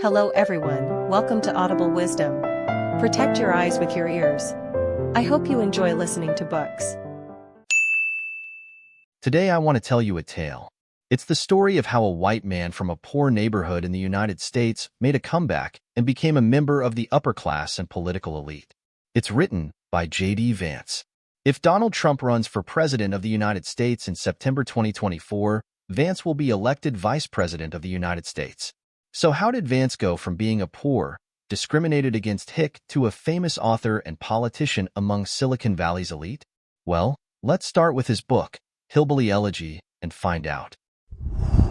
Hello everyone, welcome to Audible Wisdom. Protect your eyes with your ears. I hope you enjoy listening to books. Today I want to tell you a tale. It's the story of how a white man from a poor neighborhood in the United States made a comeback and became a member of the upper class and political elite. It's written by J.D. Vance. If Donald Trump runs for president of the United States in September 2024, Vance will be elected vice president of the United States. So how did Vance go from being a poor, discriminated against hick to a famous author and politician among Silicon Valley's elite? Well, let's start with his book, Hillbilly Elegy, and find out.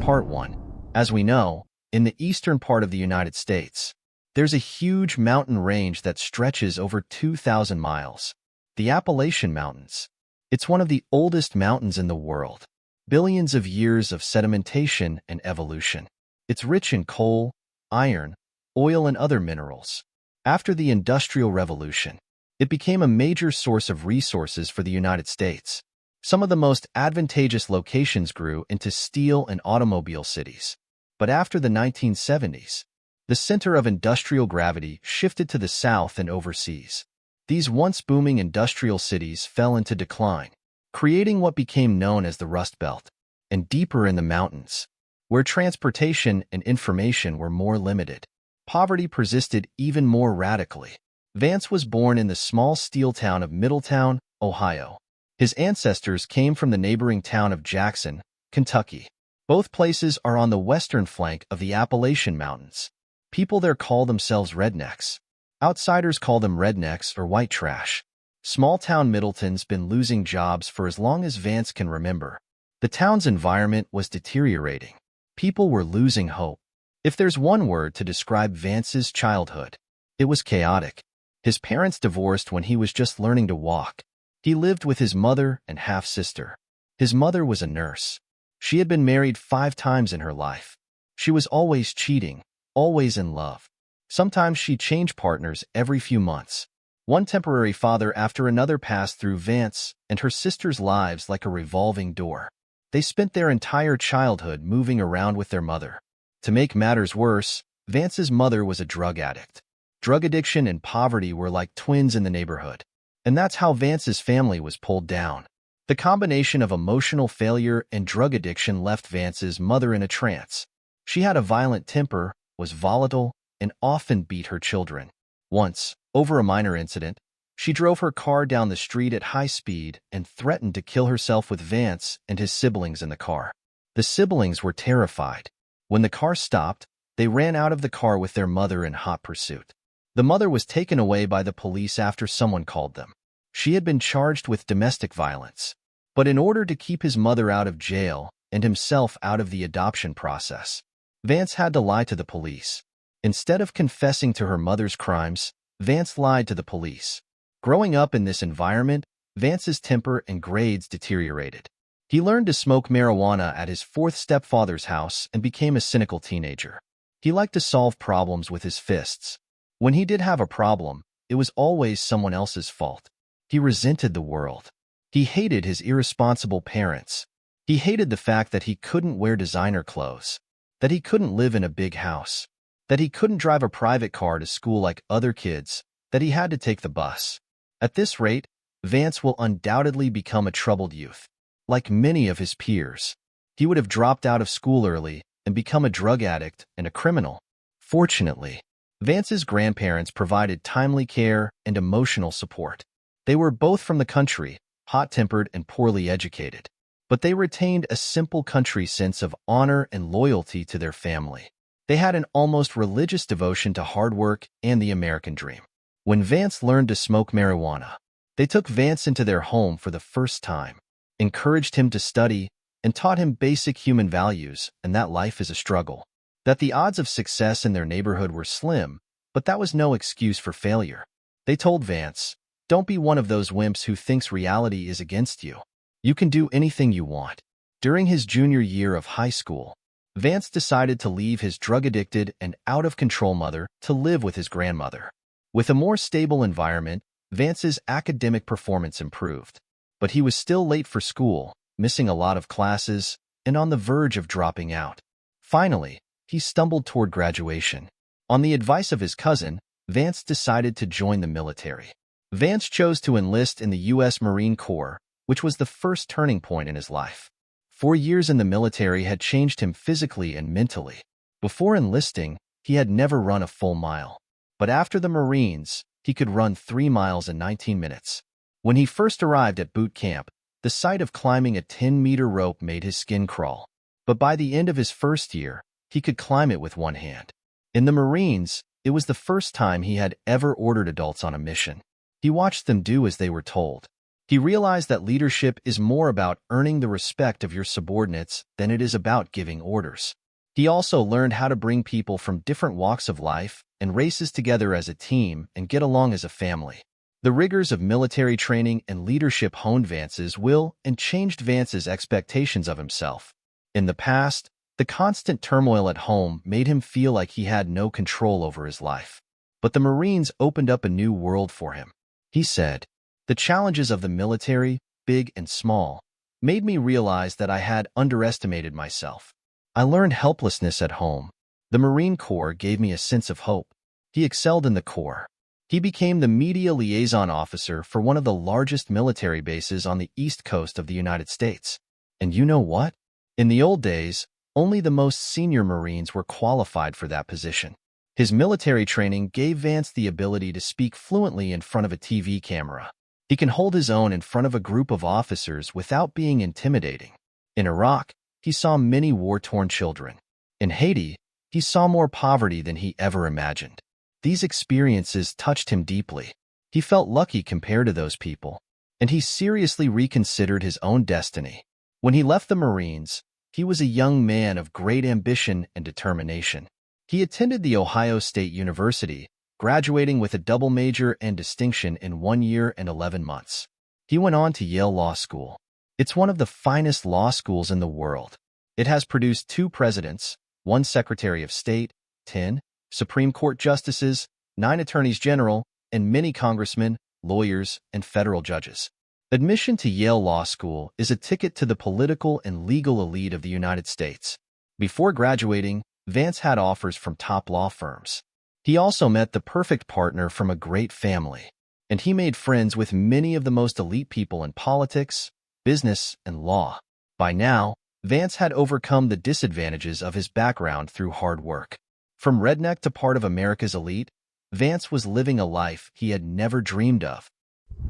Part 1. As we know, in the eastern part of the United States, there's a huge mountain range that stretches over 2,000 miles. The Appalachian Mountains. It's one of the oldest mountains in the world. Billions of years of sedimentation and evolution. It's rich in coal, iron, oil, and other minerals. After the Industrial Revolution, it became a major source of resources for the United States. Some of the most advantageous locations grew into steel and automobile cities. But after the 1970s, the center of industrial gravity shifted to the south and overseas. These once booming industrial cities fell into decline, creating what became known as the Rust Belt, and deeper in the mountains, where transportation and information were more limited, poverty persisted even more radically. Vance was born in the small steel town of Middletown, Ohio. His ancestors came from the neighboring town of Jackson, Kentucky. Both places are on the western flank of the Appalachian Mountains. People there call themselves rednecks. Outsiders call them rednecks or white trash. Small-town Middleton's been losing jobs for as long as Vance can remember. The town's environment was deteriorating. People were losing hope. If there's one word to describe Vance's childhood, it was chaotic. His parents divorced when he was just learning to walk. He lived with his mother and half-sister. His mother was a nurse. She had been married 5 times in her life. She was always cheating, always in love. Sometimes she changed partners every few months. One temporary father after another passed through Vance and her sister's lives like a revolving door. They spent their entire childhood moving around with their mother. To make matters worse, Vance's mother was a drug addict. Drug addiction and poverty were like twins in the neighborhood. And that's how Vance's family was pulled down. The combination of emotional failure and drug addiction left Vance's mother in a trance. She had a violent temper, was volatile, and often beat her children. Once, over a minor incident, she drove her car down the street at high speed and threatened to kill herself with Vance and his siblings in the car. The siblings were terrified. When the car stopped, they ran out of the car with their mother in hot pursuit. The mother was taken away by the police after someone called them. She had been charged with domestic violence. But in order to keep his mother out of jail and himself out of the adoption process, Vance had to lie to the police. Instead of confessing to her mother's crimes, Vance lied to the police. Growing up in this environment, Vance's temper and grades deteriorated. He learned to smoke marijuana at his 4th stepfather's house and became a cynical teenager. He liked to solve problems with his fists. When he did have a problem, it was always someone else's fault. He resented the world. He hated his irresponsible parents. He hated the fact that he couldn't wear designer clothes, that he couldn't live in a big house, that he couldn't drive a private car to school like other kids, that he had to take the bus. At this rate, Vance will undoubtedly become a troubled youth. Like many of his peers, he would have dropped out of school early and become a drug addict and a criminal. Fortunately, Vance's grandparents provided timely care and emotional support. They were both from the country, hot-tempered and poorly educated, but they retained a simple country sense of honor and loyalty to their family. They had an almost religious devotion to hard work and the American dream. When Vance learned to smoke marijuana, they took Vance into their home for the first time, encouraged him to study, and taught him basic human values and that life is a struggle. That the odds of success in their neighborhood were slim, but that was no excuse for failure. They told Vance, "Don't be one of those wimps who thinks reality is against you. You can do anything you want." During his junior year of high school, Vance decided to leave his drug-addicted and out-of-control mother to live with his grandmother. With a more stable environment, Vance's academic performance improved, but he was still late for school, missing a lot of classes, and on the verge of dropping out. Finally, he stumbled toward graduation. On the advice of his cousin, Vance decided to join the military. Vance chose to enlist in the U.S. Marine Corps, which was the first turning point in his life. 4 years in the military had changed him physically and mentally. Before enlisting, he had never run a full mile. But after the Marines, he could run 3 miles in 19 minutes. When he first arrived at boot camp, the sight of climbing a 10-meter rope made his skin crawl. But by the end of his first year, he could climb it with one hand. In the Marines, it was the first time he had ever ordered adults on a mission. He watched them do as they were told. He realized that leadership is more about earning the respect of your subordinates than it is about giving orders. He also learned how to bring people from different walks of life and races together as a team and get along as a family. The rigors of military training and leadership honed Vance's will and changed Vance's expectations of himself. In the past, the constant turmoil at home made him feel like he had no control over his life. But the Marines opened up a new world for him. He said, "The challenges of the military, big and small, made me realize that I had underestimated myself. I learned helplessness at home. The Marine Corps gave me a sense of hope." He excelled in the Corps. He became the media liaison officer for one of the largest military bases on the East Coast of the United States. And you know what? In the old days, only the most senior Marines were qualified for that position. His military training gave Vance the ability to speak fluently in front of a TV camera. He can hold his own in front of a group of officers without being intimidating. In Iraq, he saw many war-torn children. In Haiti, he saw more poverty than he ever imagined. These experiences touched him deeply. He felt lucky compared to those people, and he seriously reconsidered his own destiny. When he left the Marines, he was a young man of great ambition and determination. He attended the Ohio State University, graduating with a double major and distinction in 1 year and 11 months. He went on to Yale Law School. It's one of the finest law schools in the world. It has produced 2 presidents, 1 Secretary of State, 10 Supreme Court justices, 9 attorneys general, and many congressmen, lawyers, and federal judges. Admission to Yale Law School is a ticket to the political and legal elite of the United States. Before graduating, Vance had offers from top law firms. He also met the perfect partner from a great family, and he made friends with many of the most elite people in politics, business, and law. By now, Vance had overcome the disadvantages of his background through hard work. From redneck to part of America's elite, Vance was living a life he had never dreamed of.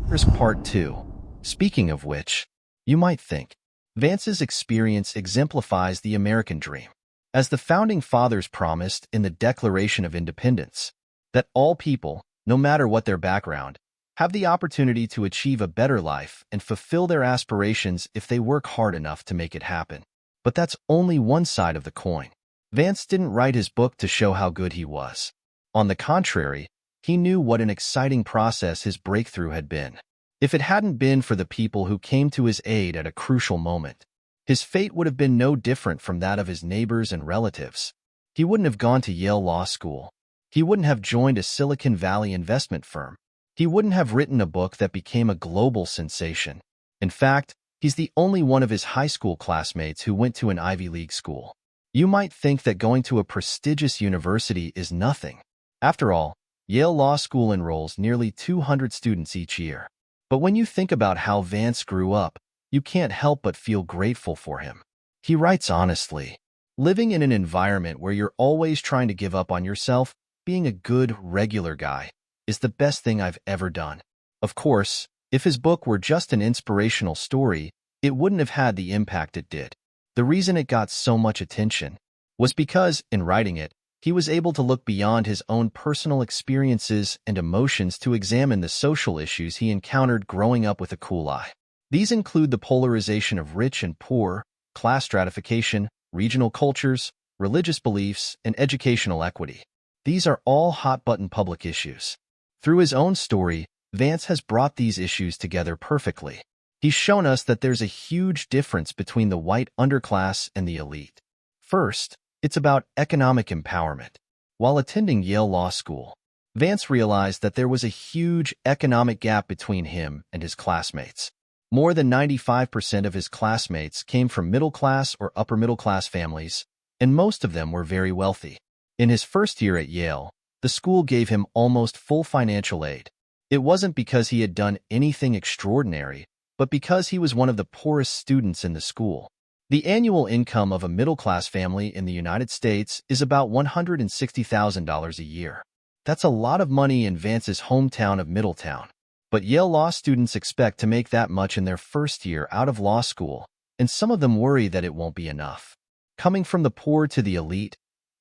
Here's part 2. Speaking of which, you might think, Vance's experience exemplifies the American dream. As the Founding Fathers promised in the Declaration of Independence, that all people, no matter what their background, have the opportunity to achieve a better life and fulfill their aspirations if they work hard enough to make it happen. But that's only one side of the coin. Vance didn't write his book to show how good he was. On the contrary, he knew what an exciting process his breakthrough had been. If it hadn't been for the people who came to his aid at a crucial moment, his fate would have been no different from that of his neighbors and relatives. He wouldn't have gone to Yale Law School. He wouldn't have joined a Silicon Valley investment firm. He wouldn't have written a book that became a global sensation. In fact, he's the only one of his high school classmates who went to an Ivy League school. You might think that going to a prestigious university is nothing. After all, Yale Law School enrolls nearly 200 students each year. But when you think about how Vance grew up, you can't help but feel grateful for him. He writes honestly, "Living in an environment where you're always trying to give up on yourself, being a good, regular guy, is the best thing I've ever done." Of course, if his book were just an inspirational story, it wouldn't have had the impact it did. The reason it got so much attention was because, in writing it, he was able to look beyond his own personal experiences and emotions to examine the social issues he encountered growing up with a cool eye. These include the polarization of rich and poor, class stratification, regional cultures, religious beliefs, and educational equity. These are all hot-button public issues. Through his own story, Vance has brought these issues together perfectly. He's shown us that there's a huge difference between the white underclass and the elite. First, it's about economic empowerment. While attending Yale Law School, Vance realized that there was a huge economic gap between him and his classmates. More than 95% of his classmates came from middle-class or upper-middle-class families, and most of them were very wealthy. In his first year at Yale, the school gave him almost full financial aid. It wasn't because he had done anything extraordinary, but because he was one of the poorest students in the school. The annual income of a middle-class family in the United States is about $160,000 a year. That's a lot of money in Vance's hometown of Middletown. But Yale law students expect to make that much in their first year out of law school, and some of them worry that it won't be enough. Coming from the poor to the elite,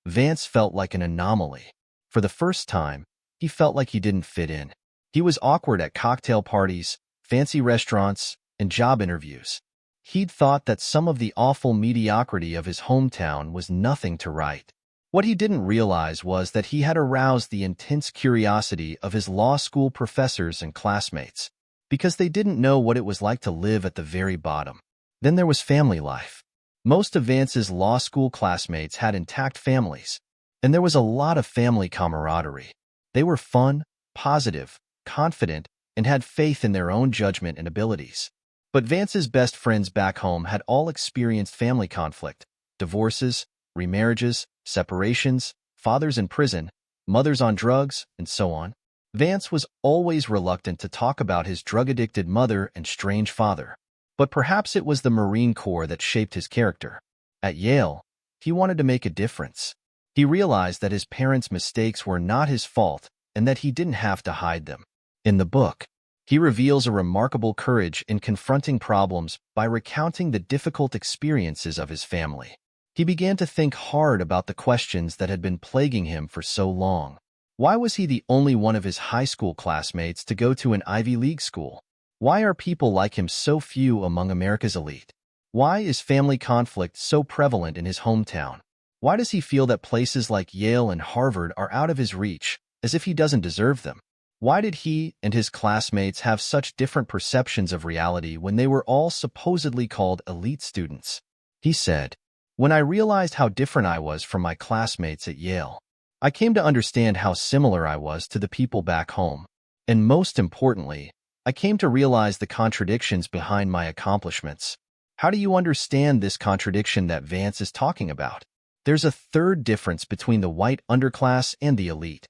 Vance felt like an anomaly. For the first time, he felt like he didn't fit in. He was awkward at cocktail parties, fancy restaurants, and job interviews. He'd thought that some of the awful mediocrity of his hometown was nothing to write. What he didn't realize was that he had aroused the intense curiosity of his law school professors and classmates, because they didn't know what it was like to live at the very bottom. Then there was family life. Most of Vance's law school classmates had intact families, and there was a lot of family camaraderie. They were fun, positive, confident, and had faith in their own judgment and abilities. But Vance's best friends back home had all experienced family conflict, divorces, remarriages, separations, fathers in prison, mothers on drugs, and so on. Vance was always reluctant to talk about his drug-addicted mother and strange father. But perhaps it was the Marine Corps that shaped his character. At Yale, he wanted to make a difference. He realized that his parents' mistakes were not his fault and that he didn't have to hide them. In the book, he reveals a remarkable courage in confronting problems by recounting the difficult experiences of his family. He began to think hard about the questions that had been plaguing him for so long. Why was he the only one of his high school classmates to go to an Ivy League school? Why are people like him so few among America's elite? Why is family conflict so prevalent in his hometown? Why does he feel that places like Yale and Harvard are out of his reach, as if he doesn't deserve them? Why did he and his classmates have such different perceptions of reality when they were all supposedly called elite students? He said, "When I realized how different I was from my classmates at Yale, I came to understand how similar I was to the people back home. And most importantly, I came to realize the contradictions behind my accomplishments." How do you understand this contradiction that Vance is talking about? There's a third difference between the white underclass and the elite.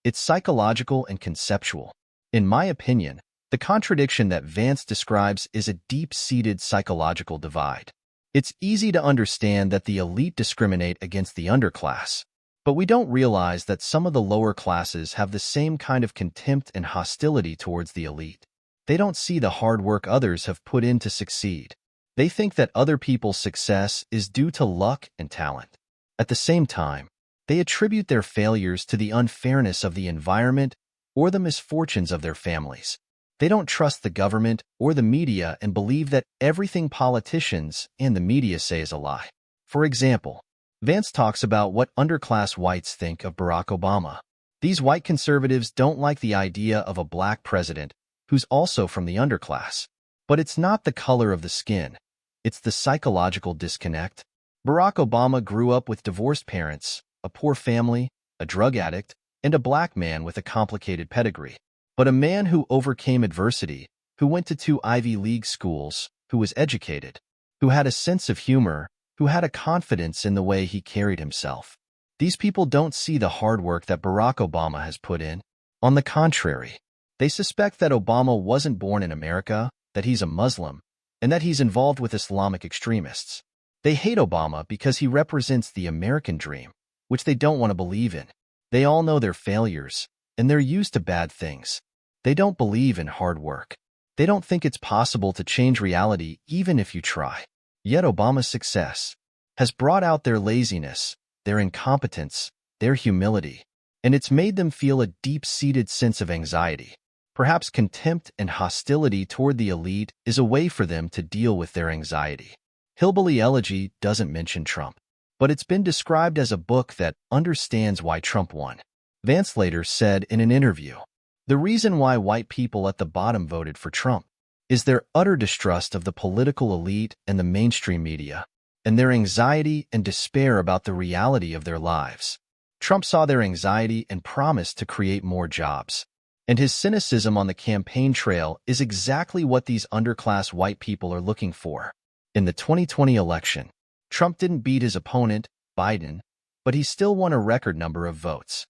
It's psychological and conceptual. In my opinion, the contradiction that Vance describes is a deep-seated psychological divide. It's easy to understand that the elite discriminate against the underclass, but we don't realize that some of the lower classes have the same kind of contempt and hostility towards the elite. They don't see the hard work others have put in to succeed. They think that other people's success is due to luck and talent. At the same time, they attribute their failures to the unfairness of the environment or the misfortunes of their families. They don't trust the government or the media and believe that everything politicians and the media say is a lie. For example, Vance talks about what underclass whites think of Barack Obama. These white conservatives don't like the idea of a black president who's also from the underclass. But it's not the color of the skin. It's the psychological disconnect. Barack Obama grew up with divorced parents, a poor family, a drug addict, and a black man with a complicated pedigree. But a man who overcame adversity, who went to 2 Ivy League schools, who was educated, who had a sense of humor, who had a confidence in the way he carried himself. These people don't see the hard work that Barack Obama has put in. On the contrary, they suspect that Obama wasn't born in America, that he's a Muslim, and that he's involved with Islamic extremists. They hate Obama because he represents the American dream, which they don't want to believe in. They all know their failures, and they're used to bad things. They don't believe in hard work. They don't think it's possible to change reality even if you try. Yet Obama's success has brought out their laziness, their incompetence, their humility, and it's made them feel a deep-seated sense of anxiety. Perhaps contempt and hostility toward the elite is a way for them to deal with their anxiety. Hillbilly Elegy doesn't mention Trump, but it's been described as a book that understands why Trump won. Vance later said in an interview, "The reason why white people at the bottom voted for Trump is their utter distrust of the political elite and the mainstream media, and their anxiety and despair about the reality of their lives. Trump saw their anxiety and promised to create more jobs. And his cynicism on the campaign trail is exactly what these underclass white people are looking for." In the 2020 election, Trump didn't beat his opponent, Biden, but he still won a record number of votes.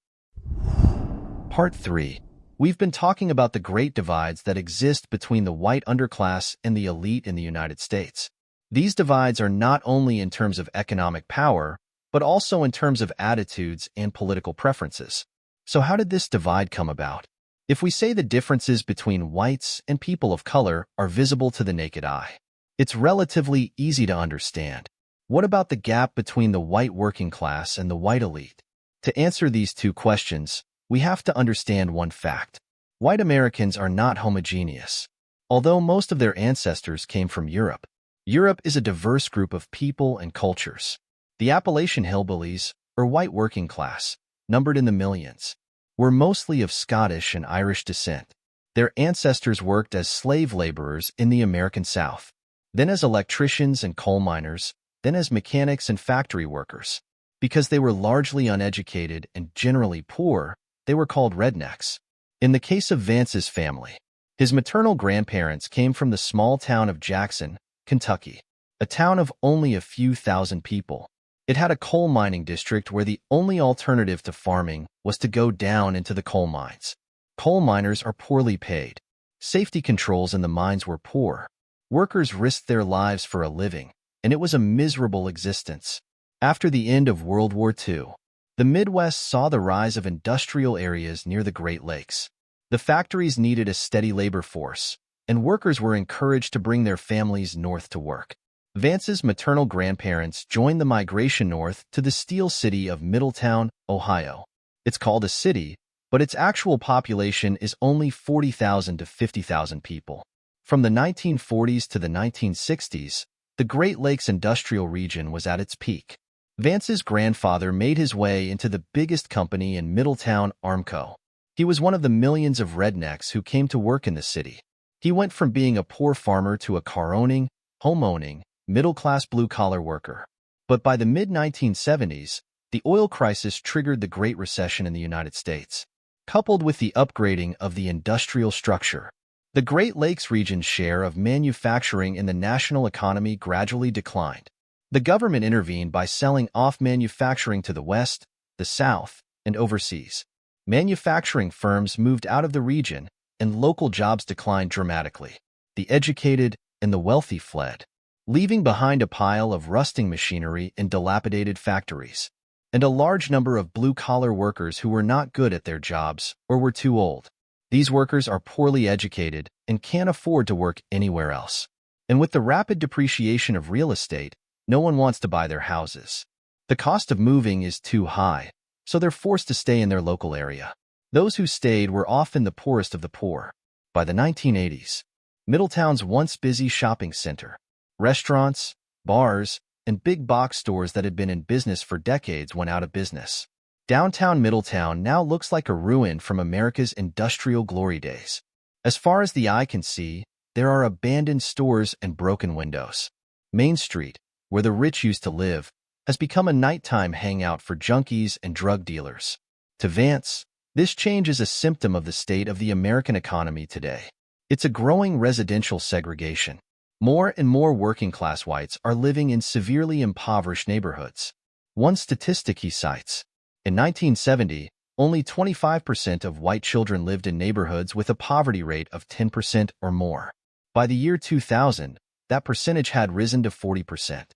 Part 3. We've been talking about the great divides that exist between the white underclass and the elite in the United States. These divides are not only in terms of economic power, but also in terms of attitudes and political preferences. So how did this divide come about? If we say the differences between whites and people of color are visible to the naked eye, it's relatively easy to understand. What about the gap between the white working class and the white elite? To answer these two questions, we have to understand one fact. White Americans are not homogeneous. Although most of their ancestors came from Europe, Europe is a diverse group of people and cultures. The Appalachian hillbillies, or white working class, numbered in the millions, were mostly of Scottish and Irish descent. Their ancestors worked as slave laborers in the American South, then as electricians and coal miners, then as mechanics and factory workers. Because they were largely uneducated and generally poor, they were called rednecks. In the case of Vance's family, his maternal grandparents came from the small town of Jackson, Kentucky, a town of only a few thousand people. It had a coal mining district where the only alternative to farming was to go down into the coal mines. Coal miners are poorly paid. Safety controls in the mines were poor. Workers risked their lives for a living, and it was a miserable existence. After the end of World War II, the Midwest saw the rise of industrial areas near the Great Lakes. The factories needed a steady labor force, and workers were encouraged to bring their families north to work. Vance's maternal grandparents joined the migration north to the steel city of Middletown, Ohio. It's called a city, but its actual population is only 40,000 to 50,000 people. From the 1940s to the 1960s, the Great Lakes industrial region was at its peak. Vance's grandfather made his way into the biggest company in Middletown, Armco. He was one of the millions of rednecks who came to work in the city. He went from being a poor farmer to a car-owning, home-owning, middle-class blue-collar worker. But by the mid-1970s, the oil crisis triggered the Great Recession in the United States. Coupled with the upgrading of the industrial structure, the Great Lakes region's share of manufacturing in the national economy gradually declined. The government intervened by selling off manufacturing to the West, the South, and overseas. Manufacturing firms moved out of the region, and local jobs declined dramatically. The educated and the wealthy fled, leaving behind a pile of rusting machinery in dilapidated factories, and a large number of blue-collar workers who were not good at their jobs or were too old. These workers are poorly educated and can't afford to work anywhere else. And with the rapid depreciation of real estate, no one wants to buy their houses. The cost of moving is too high, so they're forced to stay in their local area. Those who stayed were often the poorest of the poor. By the 1980s, Middletown's once busy shopping center, restaurants, bars, and big box stores that had been in business for decades went out of business. Downtown Middletown now looks like a ruin from America's industrial glory days. As far as the eye can see, there are abandoned stores and broken windows. Main Street, where the rich used to live, has become a nighttime hangout for junkies and drug dealers. To Vance, this change is a symptom of the state of the American economy today. It's a growing residential segregation. More and more working-class whites are living in severely impoverished neighborhoods. One statistic he cites: in 1970, only 25% of white children lived in neighborhoods with a poverty rate of 10% or more. By the year 2000, that percentage had risen to 40%.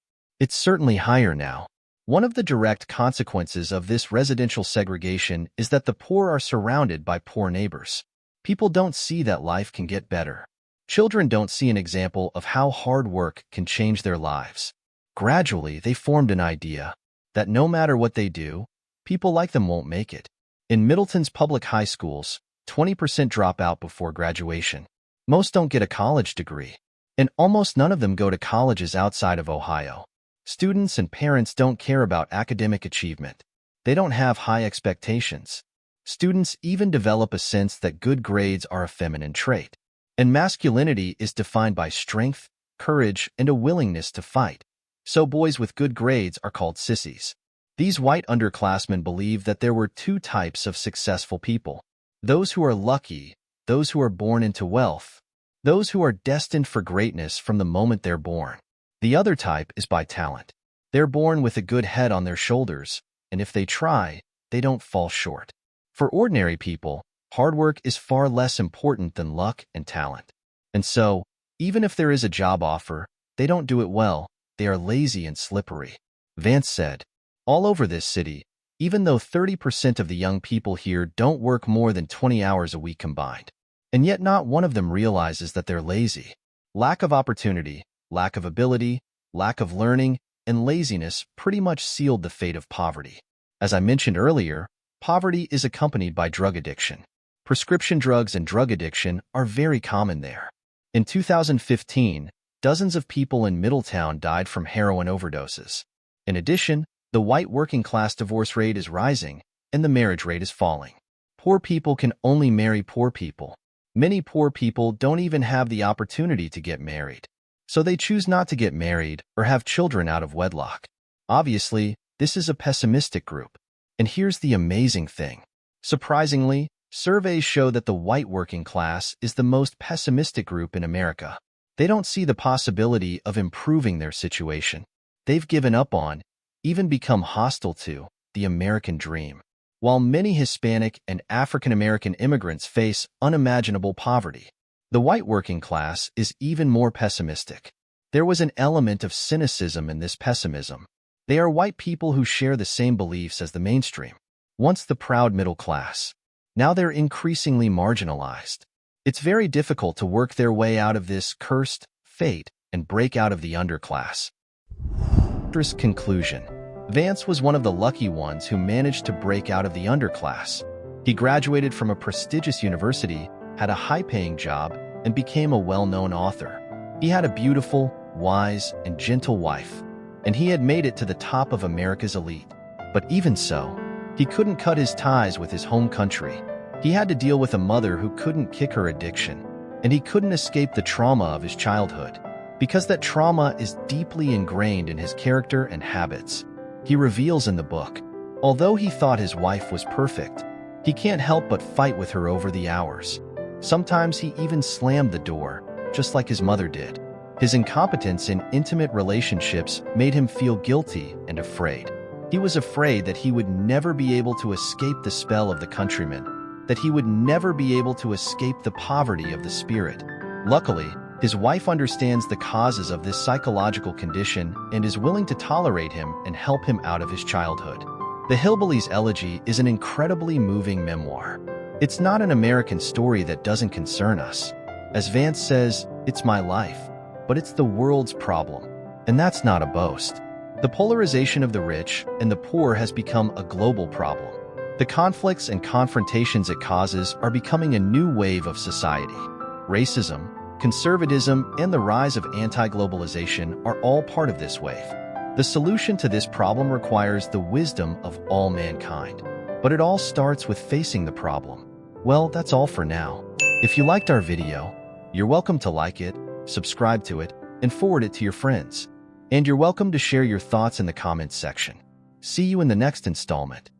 It's certainly higher now. One of the direct consequences of this residential segregation is that the poor are surrounded by poor neighbors. People don't see that life can get better. Children don't see an example of how hard work can change their lives. Gradually, they formed an idea that no matter what they do, people like them won't make it. In Middleton's public high schools, 20% drop out before graduation. Most don't get a college degree, and almost none of them go to colleges outside of Ohio. Students and parents don't care about academic achievement. They don't have high expectations. Students even develop a sense that good grades are a feminine trait, and masculinity is defined by strength, courage, and a willingness to fight. So boys with good grades are called sissies. These white underclassmen believe that there were two types of successful people: those who are lucky, those who are born into wealth, those who are destined for greatness from the moment they're born. The other type is by talent. They're born with a good head on their shoulders, and if they try, they don't fall short. For ordinary people, hard work is far less important than luck and talent. And so, even if there is a job offer, they don't do it well, they are lazy and slippery. Vance said, all over this city, even though 30% of the young people here don't work more than 20 hours a week combined. And yet not one of them realizes that they're lazy. Lack of opportunity, lack of ability, lack of learning, and laziness pretty much sealed the fate of poverty. As I mentioned earlier, poverty is accompanied by drug addiction. Prescription drugs and drug addiction are very common there. In 2015, dozens of people in Middletown died from heroin overdoses. In addition, the white working-class divorce rate is rising, and the marriage rate is falling. Poor people can only marry poor people. Many poor people don't even have the opportunity to get married, so they choose not to get married or have children out of wedlock. Obviously, this is a pessimistic group. And here's the amazing thing. Surprisingly, surveys show that the white working class is the most pessimistic group in America. They don't see the possibility of improving their situation. They've given up on, even become hostile to, the American dream. While many Hispanic and African American immigrants face unimaginable poverty, the white working class is even more pessimistic. There was an element of cynicism in this pessimism. They are white people who share the same beliefs as the mainstream. Once the proud middle class. Now they're increasingly marginalized. It's very difficult to work their way out of this cursed fate and break out of the underclass. Conclusion. Vance was one of the lucky ones who managed to break out of the underclass. He graduated from a prestigious university, had a high-paying job, and became a well-known author. He had a beautiful, wise, and gentle wife, and he had made it to the top of America's elite. But even so, he couldn't cut his ties with his home country. He had to deal with a mother who couldn't kick her addiction, and he couldn't escape the trauma of his childhood. Because that trauma is deeply ingrained in his character and habits. He reveals in the book, although he thought his wife was perfect, he can't help but fight with her over the hours. Sometimes he even slammed the door, just like his mother did. His incompetence in intimate relationships made him feel guilty and afraid. He was afraid that he would never be able to escape the spell of the countryman, that he would never be able to escape the poverty of the spirit. Luckily, his wife understands the causes of this psychological condition and is willing to tolerate him and help him out of his childhood. The Hillbilly Elegy is an incredibly moving memoir. It's not an American story that doesn't concern us. As Vance says, it's my life, but it's the world's problem. And that's not a boast. The polarization of the rich and the poor has become a global problem. The conflicts and confrontations it causes are becoming a new wave of society. Racism, conservatism, and the rise of anti-globalization are all part of this wave. The solution to this problem requires the wisdom of all mankind. But it all starts with facing the problem. Well, that's all for now. If you liked our video, you're welcome to like it, subscribe to it, and forward it to your friends. And you're welcome to share your thoughts in the comments section. See you in the next installment.